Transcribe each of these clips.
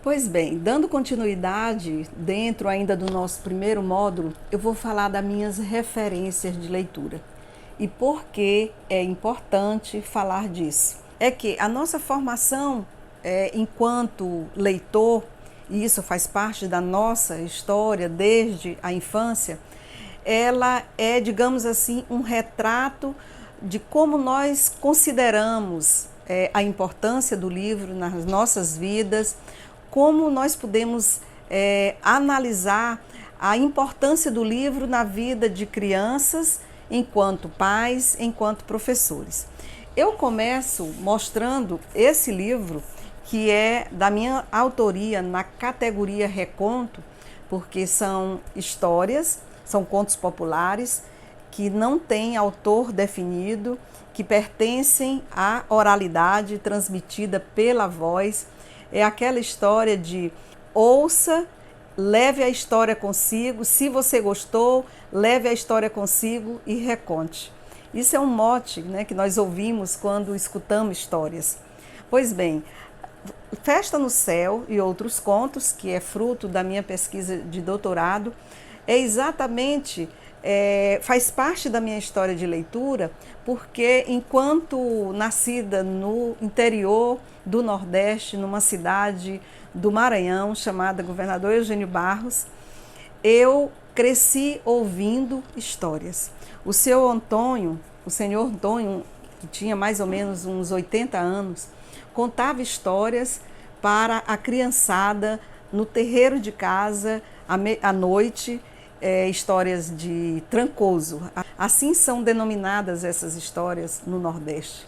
Pois bem, dando continuidade dentro ainda do nosso primeiro módulo, eu vou falar das minhas referências de leitura. E por que é importante falar disso? É que a nossa formação enquanto leitor, e isso faz parte da nossa história desde a infância, ela é, digamos assim, um retrato de como nós consideramos a importância do livro nas nossas vidas, como nós podemos analisar a importância do livro na vida de crianças, enquanto pais, enquanto professores. Eu começo mostrando esse livro, que é da minha autoria na categoria reconto, porque são histórias, são contos populares, que não têm autor definido, que pertencem à oralidade transmitida pela voz. É aquela história de ouça, leve a história consigo, se você gostou, leve a história consigo e reconte. Isso é um mote, né, que nós ouvimos quando escutamos histórias. Pois bem, Festa no Céu e Outros Contos, que é fruto da minha pesquisa de doutorado, é exatamente, faz parte da minha história de leitura, porque enquanto nascida no interior do Nordeste, numa cidade do Maranhão, chamada Governador Eugênio Barros, eu cresci ouvindo histórias. O senhor Antônio, que tinha mais ou menos uns 80 anos, contava histórias para a criançada no terreiro de casa, à noite, histórias de Trancoso. Assim são denominadas essas histórias no Nordeste.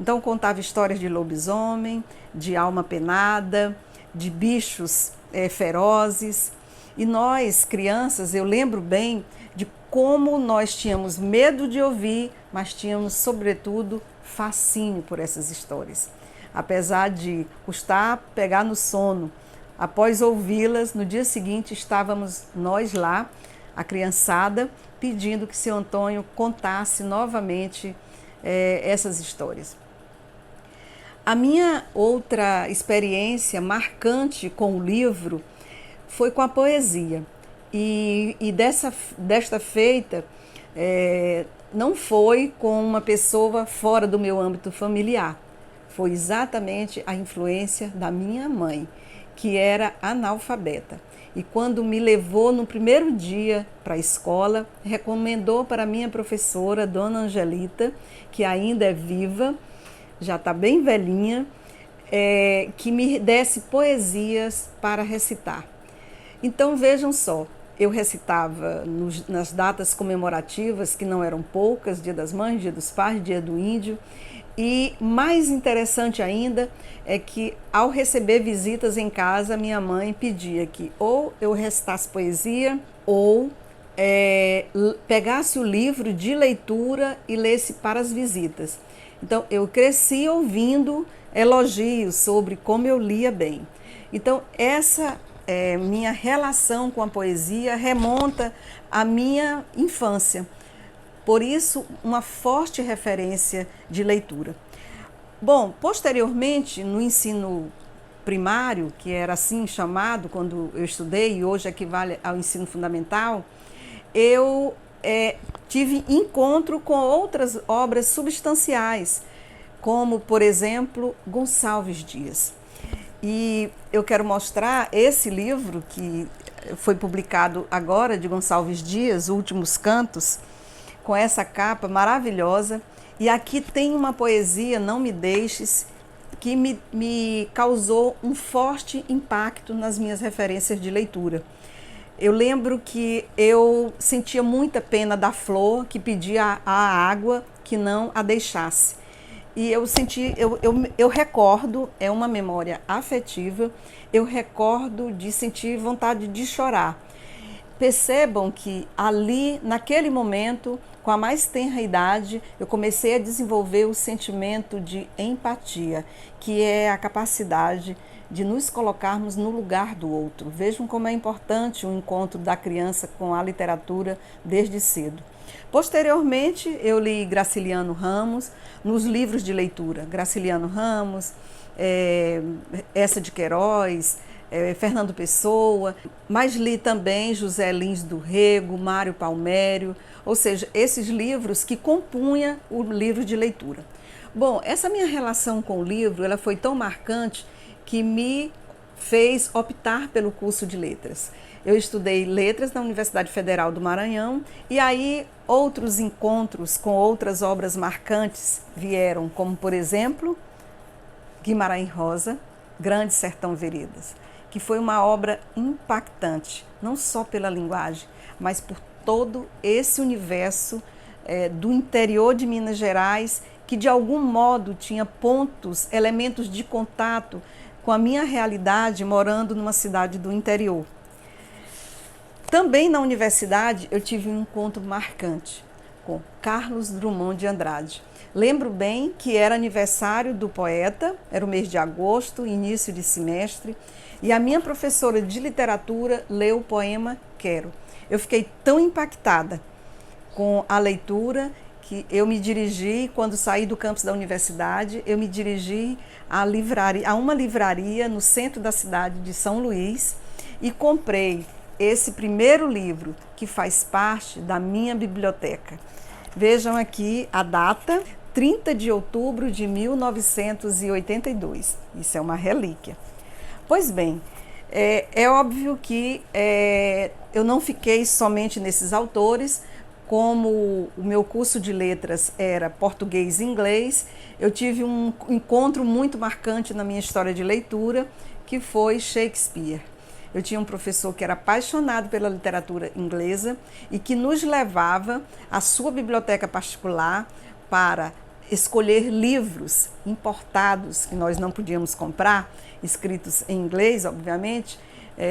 Então contava histórias de lobisomem, de alma penada, de bichos ferozes. E nós, crianças, eu lembro bem de como nós tínhamos medo de ouvir, mas tínhamos, sobretudo, fascínio por essas histórias. Apesar de custar pegar no sono, após ouvi-las, no dia seguinte estávamos nós lá, a criançada, pedindo que seu Antônio contasse novamente essas histórias. A minha outra experiência marcante com o livro foi com a poesia. E desta feita, não foi com uma pessoa fora do meu âmbito familiar. Foi exatamente a influência da minha mãe, que era analfabeta. E quando me levou no primeiro dia para a escola, recomendou para a minha professora, Dona Angelita, que ainda é viva, já está bem velhinha, que me desse poesias para recitar. Então vejam só, eu recitava nas datas comemorativas, que não eram poucas, Dia das Mães, Dia dos Pais, Dia do Índio, e mais interessante ainda é que ao receber visitas em casa, minha mãe pedia que ou eu recitasse poesia ou pegasse o livro de leitura e lesse para as visitas. Então eu cresci ouvindo elogios sobre como eu lia bem. Então essa minha relação com a poesia remonta à minha infância. Por isso, uma forte referência de leitura. Bom, posteriormente, no ensino primário, que era assim chamado quando eu estudei e hoje equivale ao ensino fundamental, eu tive encontro com outras obras substanciais, como, por exemplo, Gonçalves Dias. E eu quero mostrar esse livro que foi publicado agora, de Gonçalves Dias, Últimos Cantos, com essa capa maravilhosa. E aqui tem uma poesia, Não Me Deixes, que me causou um forte impacto nas minhas referências de leitura. Eu lembro que eu sentia muita pena da flor que pedia a água que não a deixasse. E eu recordo, é uma memória afetiva, eu recordo de sentir vontade de chorar. Percebam que ali, naquele momento, com a mais tenra idade, eu comecei a desenvolver o sentimento de empatia, que é a capacidade de nos colocarmos no lugar do outro. Vejam como é importante o encontro da criança com a literatura desde cedo. Posteriormente, eu li Graciliano Ramos nos livros de leitura. Graciliano Ramos, Essa de Queiroz, Fernando Pessoa, mas li também José Lins do Rego, Mário Palmério, ou seja, esses livros que compunham o livro de leitura. Bom, essa minha relação com o livro, ela foi tão marcante que me fez optar pelo curso de letras. Eu estudei letras na Universidade Federal do Maranhão e aí outros encontros com outras obras marcantes vieram, como por exemplo, Guimarães Rosa, Grande Sertão Veredas, que foi uma obra impactante, não só pela linguagem, mas por todo esse universo do interior de Minas Gerais, que de algum modo tinha pontos, elementos de contato com a minha realidade morando numa cidade do interior. Também na universidade eu tive um encontro marcante com Carlos Drummond de Andrade. Lembro bem que era aniversário do poeta, era o mês de agosto, início de semestre, e a minha professora de literatura leu o poema Quero. Eu fiquei tão impactada com a leitura que eu me dirigi, quando saí do campus da universidade, eu me dirigi a uma livraria no centro da cidade de São Luís e comprei esse primeiro livro que faz parte da minha biblioteca. Vejam aqui a data, 30 de outubro de 1982. Isso é uma relíquia. Pois bem, é óbvio que eu não fiquei somente nesses autores. Como o meu curso de letras era português e inglês, eu tive um encontro muito marcante na minha história de leitura, que foi Shakespeare. Eu tinha um professor que era apaixonado pela literatura inglesa e que nos levava à sua biblioteca particular para escolher livros importados que nós não podíamos comprar, escritos em inglês, obviamente,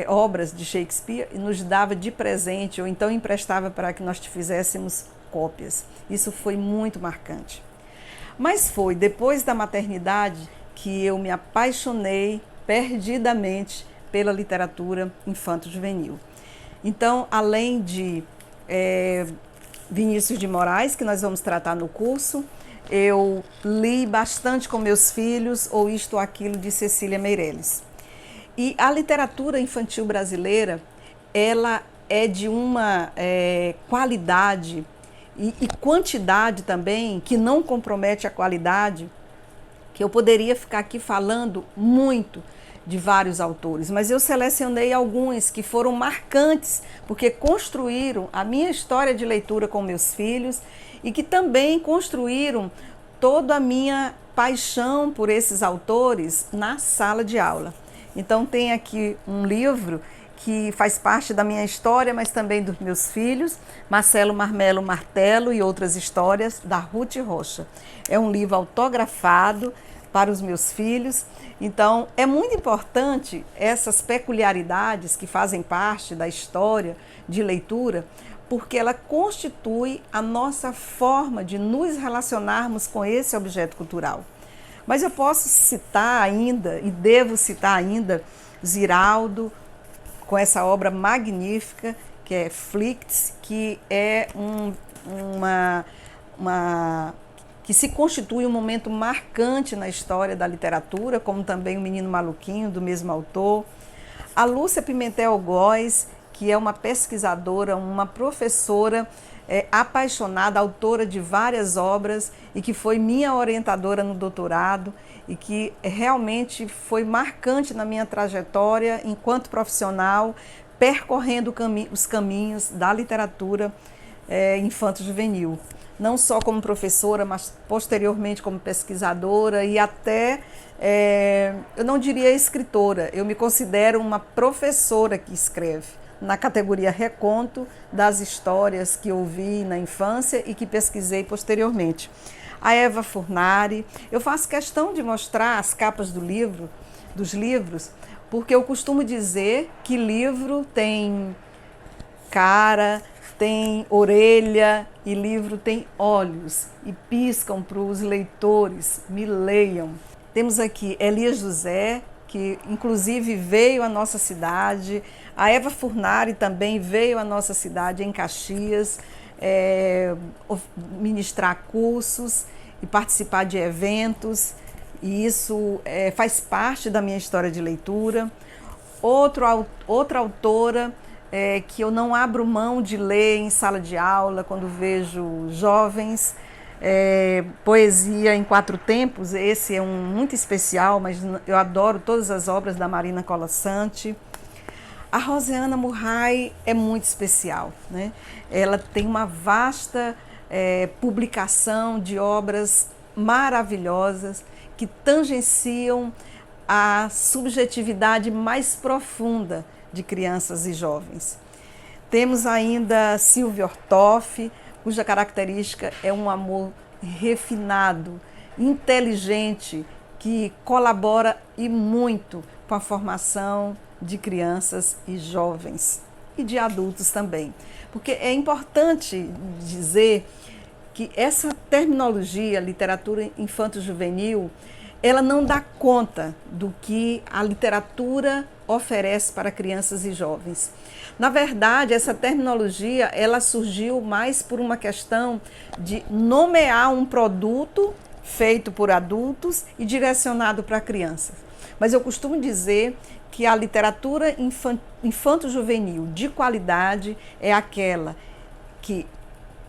obras de Shakespeare, e nos dava de presente ou então emprestava para que nós fizéssemos cópias. Isso foi muito marcante. Mas foi depois da maternidade que eu me apaixonei perdidamente pela literatura infanto-juvenil. Então, além de Vinícius de Moraes, que nós vamos tratar no curso, eu li bastante com meus filhos ou Isto ou Aquilo de Cecília Meirelles. E a literatura infantil brasileira, ela é de uma qualidade e quantidade também, que não compromete a qualidade, que eu poderia ficar aqui falando muito de vários autores, mas eu selecionei alguns que foram marcantes, porque construíram a minha história de leitura com meus filhos e que também construíram toda a minha paixão por esses autores na sala de aula. Então tem aqui um livro que faz parte da minha história, mas também dos meus filhos, Marcelo Marmelo Martelo e Outras Histórias, da Ruth Rocha. É um livro autografado para os meus filhos. Então é muito importante essas peculiaridades que fazem parte da história de leitura, porque ela constitui a nossa forma de nos relacionarmos com esse objeto cultural. Mas eu posso citar ainda, e devo citar ainda, Ziraldo, com essa obra magnífica, que é Flicts, que é que se constitui um momento marcante na história da literatura, como também O Menino Maluquinho, do mesmo autor. A Lúcia Pimentel Góes, que é uma pesquisadora, uma professora apaixonada, autora de várias obras e que foi minha orientadora no doutorado e que realmente foi marcante na minha trajetória enquanto profissional, percorrendo os caminhos da literatura infanto-juvenil. Não só como professora, mas posteriormente como pesquisadora e até, eu não diria escritora, eu me considero uma professora que escreve na categoria reconto das histórias que ouvi na infância e que pesquisei posteriormente. A Eva Furnari, eu faço questão de mostrar as capas dos livros, porque eu costumo dizer que livro tem cara, tem orelha e livro tem olhos e piscam para os leitores, me leiam. Temos aqui Elias José, que inclusive veio à nossa cidade. A Eva Furnari também veio à nossa cidade, em Caxias, ministrar cursos e participar de eventos, e isso faz parte da minha história de leitura. Outra autora que eu não abro mão de ler em sala de aula, quando vejo jovens, Poesia em Quatro Tempos. Esse é um muito especial, mas eu adoro todas as obras da Marina Colasanti. A Rosiana Murray é muito especial, né? Ela tem uma vasta publicação de obras maravilhosas que tangenciam a subjetividade mais profunda de crianças e jovens. Temos ainda Silvia Ortoff, cuja característica é um amor refinado, inteligente, que colabora e muito com a formação de crianças e jovens e de adultos também. Porque é importante dizer que essa terminologia, literatura infanto-juvenil, ela não dá conta do que a literatura oferece para crianças e jovens. Na verdade, essa terminologia ela surgiu mais por uma questão de nomear um produto feito por adultos e direcionado para crianças. Mas eu costumo dizer que a literatura infanto-juvenil de qualidade é aquela que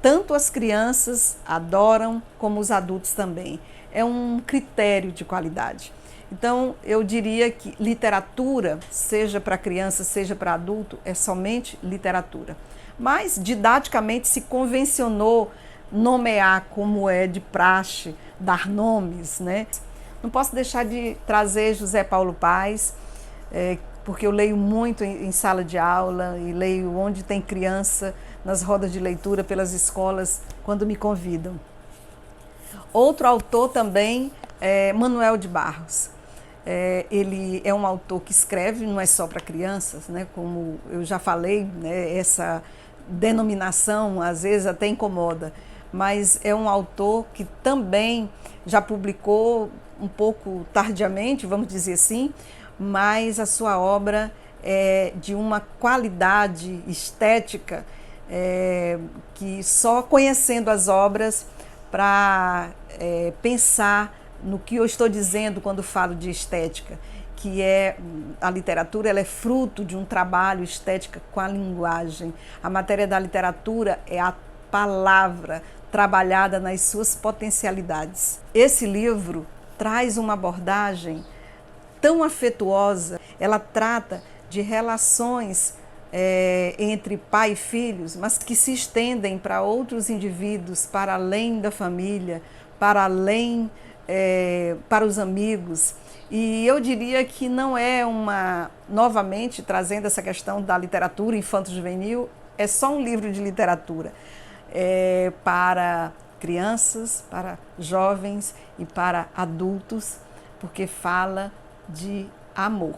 tanto as crianças adoram como os adultos também. É um critério de qualidade. Então, eu diria que literatura, seja para criança, seja para adulto, é somente literatura. Mas, didaticamente, se convencionou nomear como é de praxe, dar nomes, né? Não posso deixar de trazer José Paulo Paes, porque eu leio muito em sala de aula e leio onde tem criança, nas rodas de leitura, pelas escolas, quando me convidam. Outro autor também é Manuel de Barros. Ele é um autor que escreve, não é só para crianças, né? Como eu já falei, né? Essa denominação às vezes até incomoda, mas é um autor que também já publicou um pouco tardiamente, vamos dizer assim, mas a sua obra é de uma qualidade estética que só conhecendo as obras para pensar no que eu estou dizendo quando falo de estética, que a literatura ela é fruto de um trabalho estética com a linguagem. A matéria da literatura é a palavra trabalhada nas suas potencialidades. Esse livro traz uma abordagem tão afetuosa, ela trata de relações entre pai e filhos, mas que se estendem para outros indivíduos, para além da família, para além, para os amigos. E eu diria que não é novamente trazendo essa questão da literatura infanto-juvenil, é só um livro de literatura para crianças, para jovens e para adultos, porque fala de amor.